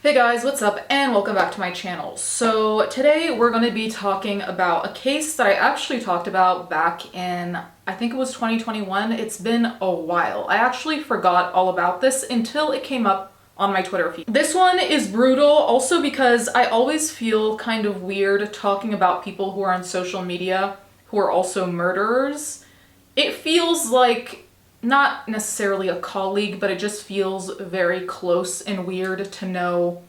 Hey guys, what's up and welcome back to my channel. So today we're going to be talking about a case that I actually talked about back in, I think it was 2021. It's been a while. I actually forgot all about this until it came up on my Twitter feed. This one is brutal also because I always feel kind of weird talking about people who are on social media who are also murderers. It feels like not necessarily a colleague, but it just feels very close and weird to know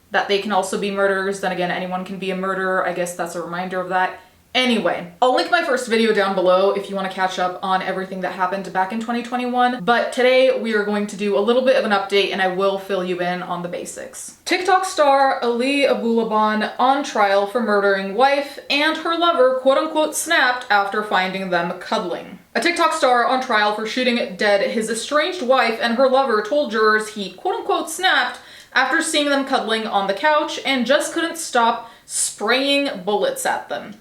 that they can also be murderers. Then again, anyone can be a murderer. I guess that's a reminder of that. Anyway, I'll link my first video down below if you want to catch up on everything that happened back in 2021. But today we are going to do a little bit of an update and I will fill you in on the basics. TikTok star Ali Abulaban on trial for murdering wife and her lover quote-unquote snapped after finding them cuddling. A TikTok star on trial for shooting dead his estranged wife and her lover told jurors he quote-unquote snapped after seeing them cuddling on the couch and just couldn't stop spraying bullets at them.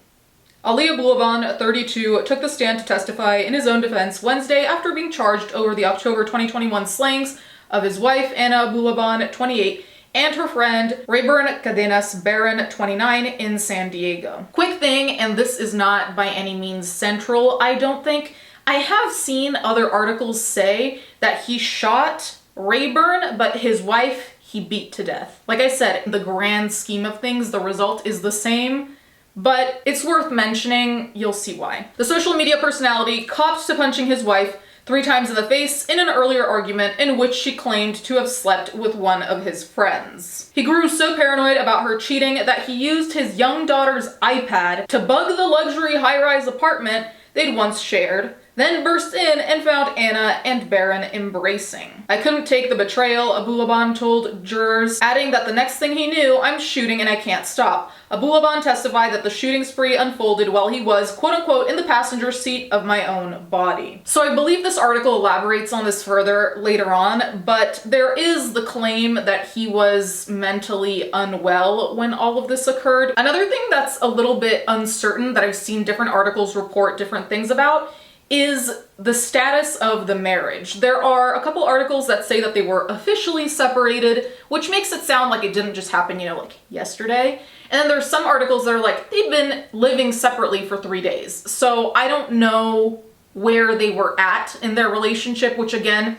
Ali Abulaban, 32, took the stand to testify in his own defense Wednesday after being charged over the October 2021 slayings of his wife, Anna Abulaban, 28, and her friend, Rayburn Cadenas Barron, 29, in San Diego. Quick thing, and this is not by any means central, I don't think. I have seen other articles say that he shot Rayburn, but his wife he beat to death. Like I said, in the grand scheme of things, the result is the same. But it's worth mentioning, you'll see why. The social media personality copped to punching his wife 3 times in the face in an earlier argument in which she claimed to have slept with one of his friends. He grew so paranoid about her cheating that he used his young daughter's iPad to bug the luxury high-rise apartment they'd once shared, then burst in and found Anna and Barron embracing. "I couldn't take the betrayal," Abulaban told jurors, adding that the next thing he knew, "I'm shooting and I can't stop." Abulaban testified that the shooting spree unfolded while he was, quote-unquote, in the passenger seat of my own body. So I believe this article elaborates on this further later on, but there is the claim that he was mentally unwell when all of this occurred. Another thing that's a little bit uncertain that I've seen different articles report different things about is the status of the marriage. There are a couple articles that say that they were officially separated, which makes it sound like it didn't just happen, like yesterday. And then there's some articles that are like, they've been living separately for 3 days. So I don't know where they were at in their relationship, which again,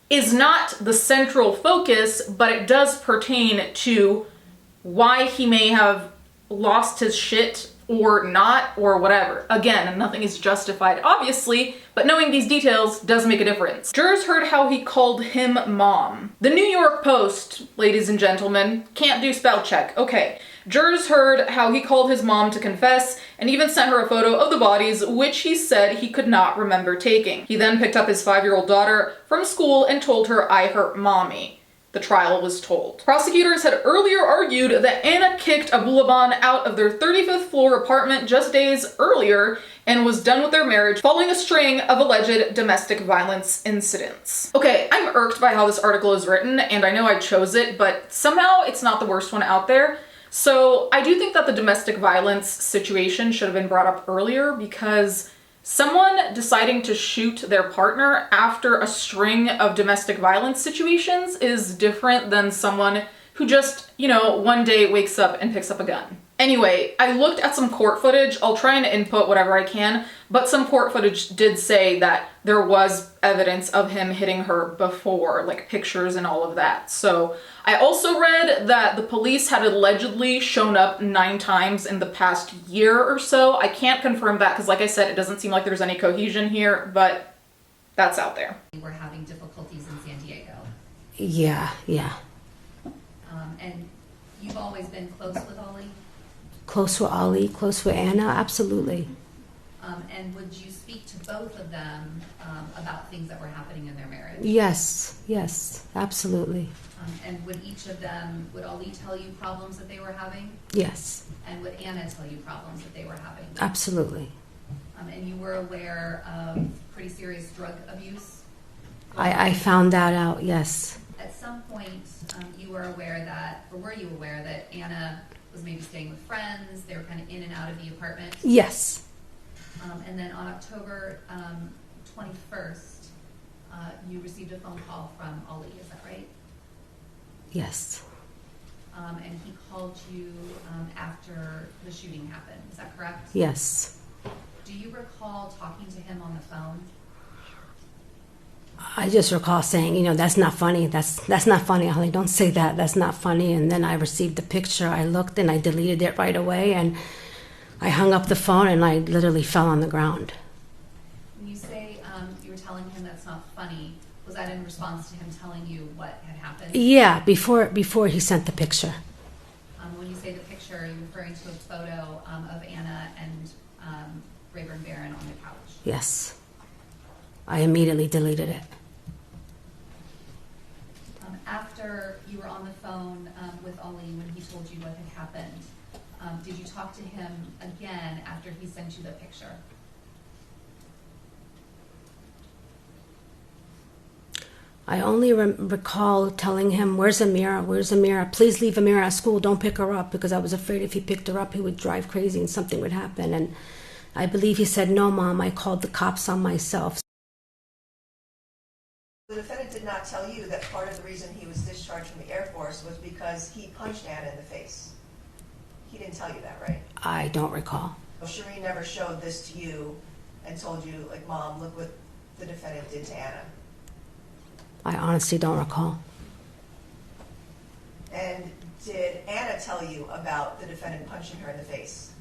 is not the central focus, but it does pertain to why he may have lost his shit or not, or whatever. Again, nothing is justified, obviously, but knowing these details does make a difference. Jurors heard how he called him mom. The New York Post, ladies and gentlemen, can't do spell check. Okay. Jurors heard how he called his mom to confess and even sent her a photo of the bodies, which he said he could not remember taking. He then picked up his 5-year-old daughter from school and told her, "I hurt mommy." The trial was told. Prosecutors had earlier argued that Anna kicked Abulaban out of their 35th floor apartment just days earlier and was done with their marriage following a string of alleged domestic violence incidents. Okay, I'm irked by how this article is written, and I know I chose it, but somehow it's not the worst one out there. So I do think that the domestic violence situation should have been brought up earlier, because someone deciding to shoot their partner after a string of domestic violence situations is different than someone who just, one day wakes up and picks up a gun. Anyway, I looked at some court footage. I'll try and input whatever I can, but some court footage did say that there was evidence of him hitting her before, like pictures and all of that. So I also read that the police had allegedly shown up 9 times in the past year or so. I can't confirm that because, like I said, it doesn't seem like there's any cohesion here, but that's out there. We're having difficulties in San Diego. Yeah. And you've always been close with Ollie? Close with Ollie, close with Anna, absolutely. And would you speak to both of them about things that were happening in their marriage? Yes, absolutely. And would Ollie tell you problems that they were having? Yes. And would Anna tell you problems that they were having? Absolutely. And you were aware of pretty serious drug abuse? I found that out, yes. At some point, you were aware that, or were you aware that Anna was maybe staying with friends? They were kind of in and out of the apartment? Yes. And then on October 21st, you received a phone call from Ollie, is that right? Yes. And he called you after the shooting happened. Is that correct? Yes. Do you recall talking to him on the phone? I just recall saying, that's not funny. That's not funny, Holly. Don't say that. That's not funny. And then I received the picture. I looked and I deleted it right away. And I hung up the phone and I literally fell on the ground. When you say you were telling him that's not funny, was that in response to him telling you what had happened? Yeah, before he sent the picture. When you say the picture, are you referring to a photo of Anna and Rayburn Barron on the couch? Yes. I immediately deleted it. After you were on the phone with Ali when he told you what had happened, did you talk to him again after he sent you the picture? I only recall telling him, where's Amira? Where's Amira? Please leave Amira at school. Don't pick her up, because I was afraid if he picked her up, he would drive crazy and something would happen. And I believe he said, no, Mom, I called the cops on myself. The defendant did not tell you that part of the reason he was discharged from the Air Force was because he punched Anna in the face. He didn't tell you that, right? I don't recall. Shireen never showed this to you and told you, like, Mom, look what the defendant did to Anna. I honestly don't recall. And did Anna tell you about the defendant punching her in the face?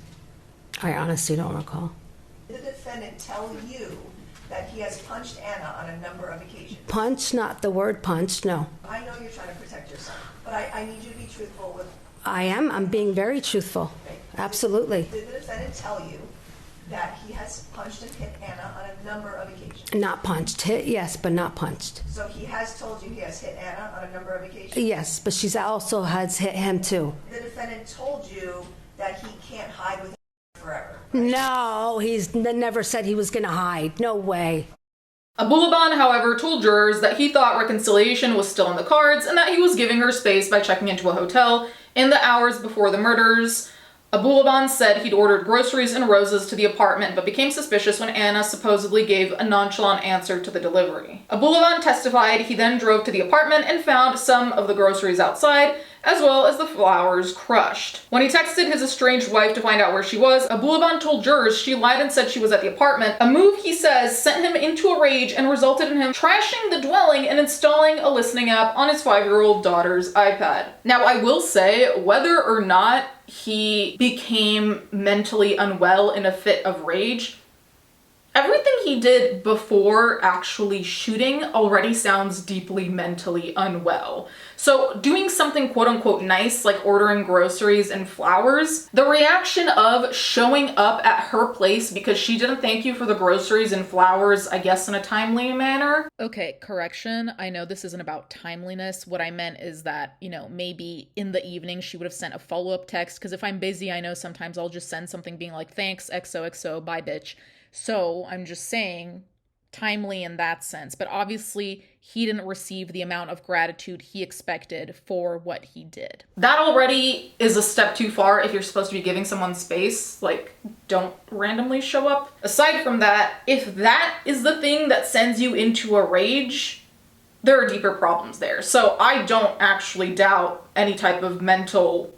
I honestly don't recall. Did the defendant tell you that he has punched Anna on a number of occasions? Punch, not the word punch, no. I know you're trying to protect your son, but I need you to be truthful with... I am. I'm being very truthful. Okay. Absolutely. Did the defendant tell you that he has punched and hit Anna on a number of occasions? Not punched. Hit, yes, but not punched. So he has told you he has hit Anna on a number of occasions? Yes, but she's also has hit him too. The defendant told you that he can't hide with her forever. No, he's never said he was going to hide. No way. Abulaban, however, told jurors that he thought reconciliation was still in the cards and that he was giving her space by checking into a hotel in the hours before the murders. Abulaban said he'd ordered groceries and roses to the apartment, but became suspicious when Anna supposedly gave a nonchalant answer to the delivery. Abulaban testified he then drove to the apartment and found some of the groceries outside, as well as the flowers crushed. When he texted his estranged wife to find out where she was, Abulaban told jurors she lied and said she was at the apartment, a move he says sent him into a rage and resulted in him trashing the dwelling and installing a listening app on his 5-year-old daughter's iPad. Now, I will say, whether or not he became mentally unwell in a fit of rage, everything he did before actually shooting already sounds deeply mentally unwell. So doing something quote unquote nice, like ordering groceries and flowers, the reaction of showing up at her place because she didn't thank you for the groceries and flowers, I guess in a timely manner. Okay, correction. I know this isn't about timeliness. What I meant is that, maybe in the evening she would have sent a follow-up text, because if I'm busy, I know sometimes I'll just send something being like, thanks, XOXO, bye bitch. So I'm just saying, timely in that sense, but obviously he didn't receive the amount of gratitude he expected for what he did. That already is a step too far if you're supposed to be giving someone space. Like, don't randomly show up. Aside from that, if that is the thing that sends you into a rage, there are deeper problems there. So I don't actually doubt any type of mental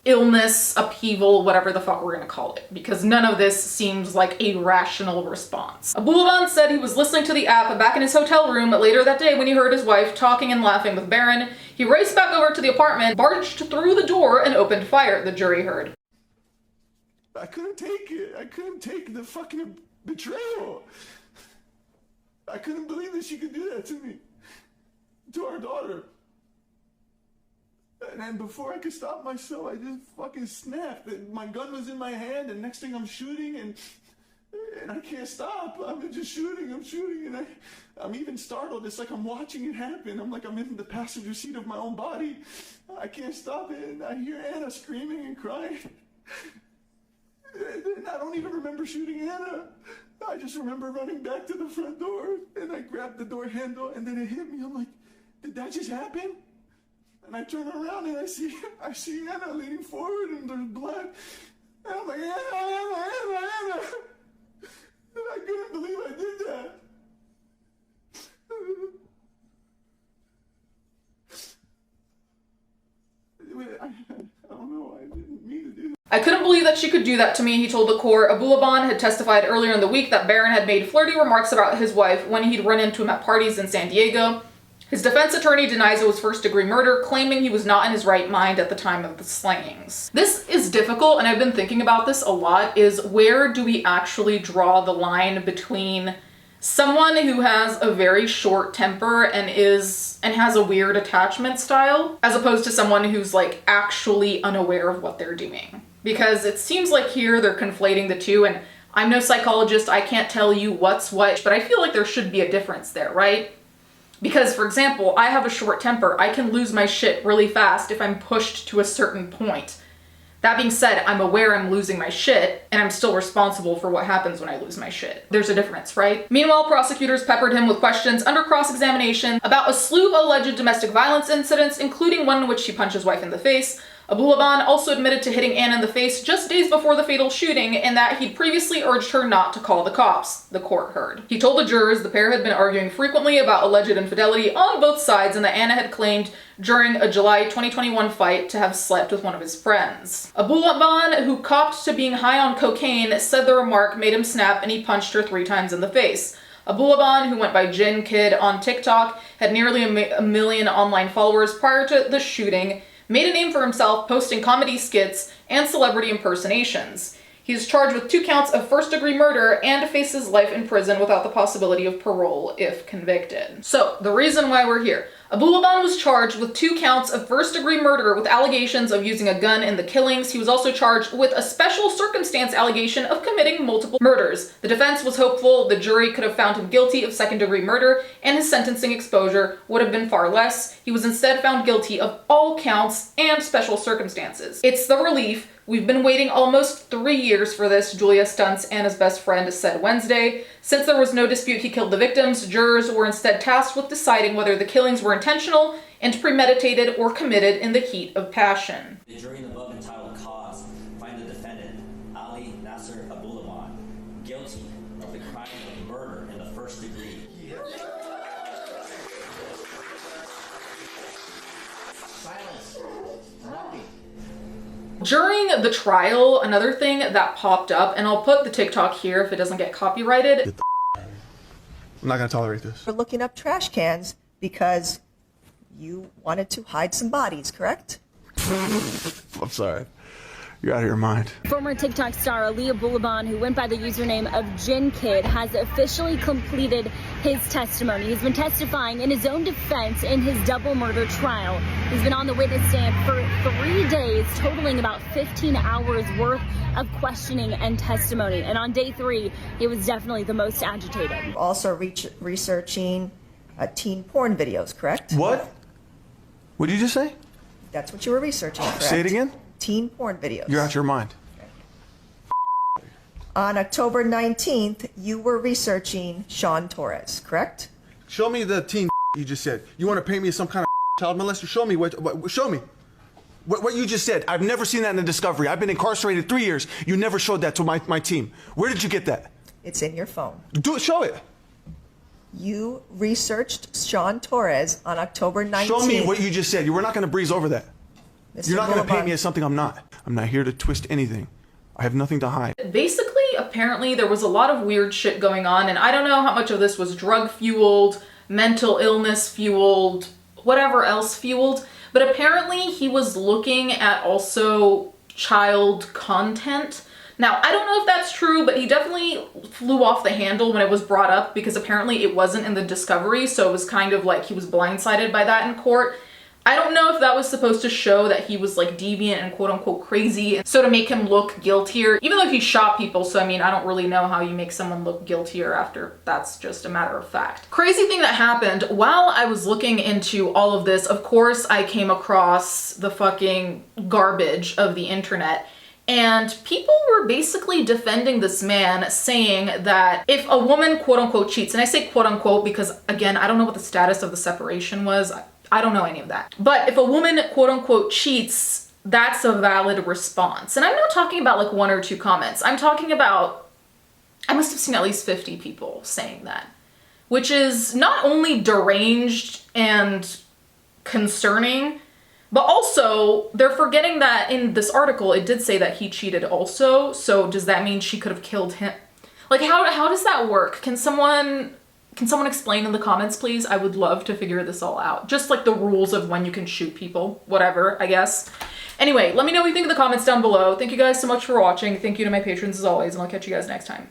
illness, upheaval, whatever the fuck we're gonna call it, because none of this seems like a rational response. Abulaban said he was listening to the app back in his hotel room later that day when he heard his wife talking and laughing with Barron. He raced back over to the apartment, barged through the door, and opened fire, the jury heard. I couldn't take it. I couldn't take the fucking betrayal. I couldn't believe that she could do that to me, to our daughter. And then before I could stop myself, I just fucking snapped. And my gun was in my hand, and next thing I'm shooting, and I can't stop. I'm just shooting, and I'm even startled. It's like I'm watching it happen. I'm like I'm in the passenger seat of my own body. I can't stop it, and I hear Anna screaming and crying. And I don't even remember shooting Anna. I just remember running back to the front door, and I grabbed the door handle, and then it hit me. I'm like, did that just happen? And I turn around and I see Anna leaning forward and there's blood. And I'm like, Anna. And I couldn't believe I did that. don't know. I didn't mean to do that. I couldn't believe that she could do that to me, he told the court. Abulaban had testified earlier in the week that Barron had made flirty remarks about his wife when he'd run into him at parties in San Diego. His defense attorney denies it was first-degree murder, claiming he was not in his right mind at the time of the slangings. This is difficult, and I've been thinking about this a lot, is where do we actually draw the line between someone who has a very short temper and has a weird attachment style, as opposed to someone who's like actually unaware of what they're doing. Because it seems like here they're conflating the two, and I'm no psychologist, I can't tell you what's what, but I feel like there should be a difference there, right? Because, for example, I have a short temper. I can lose my shit really fast if I'm pushed to a certain point. That being said, I'm aware I'm losing my shit, and I'm still responsible for what happens when I lose my shit. There's a difference, right? Meanwhile, prosecutors peppered him with questions under cross-examination about a slew of alleged domestic violence incidents, including one in which he punched his wife in the face. Abulaban also admitted to hitting Ann in the face just days before the fatal shooting, and that he'd previously urged her not to call the cops, the court heard. He told the jurors the pair had been arguing frequently about alleged infidelity on both sides, and that Anna had claimed during a July 2021 fight to have slept with one of his friends. Abulaban, who copped to being high on cocaine, said the remark made him snap and he punched her 3 times in the face. Abulaban, who went by JinnKid on TikTok, had nearly a million online followers prior to the shooting, made a name for himself posting comedy skits and celebrity impersonations. He is charged with 2 counts of first-degree murder and faces life in prison without the possibility of parole if convicted. So, the reason why we're here. Abulaban was charged with 2 counts of first-degree murder with allegations of using a gun in the killings. He was also charged with a special circumstance allegation of committing multiple murders. The defense was hopeful the jury could have found him guilty of second-degree murder and his sentencing exposure would have been far less. He was instead found guilty of all counts and special circumstances. It's the relief. We've been waiting almost 3 years for this, Julia Stuntz, Anna's best friend, said Wednesday. Since there was no dispute he killed the victims, jurors were instead tasked with deciding whether the killings were intentional and premeditated or committed in the heat of passion. The jury in the above entitled cause find the defendant, Ali Nasser Abulaban, guilty of the crime of murder in the first degree. Silence. Nothing. During the trial, another thing that popped up, and I'll put the TikTok here if it doesn't get copyrighted. I'm not gonna tolerate this. For looking up trash cans because you wanted to hide some bodies, correct? I'm sorry. You're out of your mind. Former TikTok star Ali Abulaban, who went by the username of JinnKid, has officially completed his testimony. He's been testifying in his own defense in his double murder trial. He's been on the witness stand for 3 days, totaling about 15 hours worth of questioning and testimony. And on day 3, he was definitely the most agitated. Also researching teen porn videos, correct? What? What did you just say? That's what you were researching, correct? Say it again? Teen porn videos. You're out your mind. On October 19th, you were researching Sean Torres, correct? Show me the teen you just said. You want to paint me as some kind of child molester? Show me show me. What you just said. I've never seen that in the discovery. I've been incarcerated 3 years. You never showed that to my team. Where did you get that? It's in your phone. Show it. You researched Sean Torres on October 19th. Show me what you just said. We're not going to breeze over that. Mr. You're not going to paint Abulaban. me as something I'm not. I'm not here to twist anything. I have nothing to hide. Basically, apparently there was a lot of weird shit going on, and I don't know how much of this was drug fueled, mental illness fueled, whatever else fueled, but apparently he was looking at also child content. Now, I don't know if that's true, but he definitely flew off the handle when it was brought up because apparently it wasn't in the discovery, so it was kind of like he was blindsided by that in court. I don't know if that was supposed to show that he was like deviant and quote unquote crazy, so to make him look guiltier, even though he shot people, so I mean, I don't really know how you make someone look guiltier after that's just a matter of fact. Crazy thing that happened, while I was looking into all of this, of course I came across the fucking garbage of the internet. And people were basically defending this man, saying that if a woman quote unquote cheats, and I say quote unquote because again, I don't know what the status of the separation was. I don't know any of that. But if a woman quote unquote cheats, that's a valid response. And I'm not talking about like 1 or 2 comments. I'm talking about, I must have seen at least 50 people saying that, which is not only deranged and concerning, but also also, they're forgetting that in this article, it did say that he cheated also. So does that mean she could have killed him? Like, how does that work? Can someone explain in the comments, please? I would love to figure this all out. Just like the rules of when you can shoot people, whatever, I guess. Anyway, let me know what you think in the comments down below. Thank you guys so much for watching. Thank you to my patrons as always, and I'll catch you guys next time.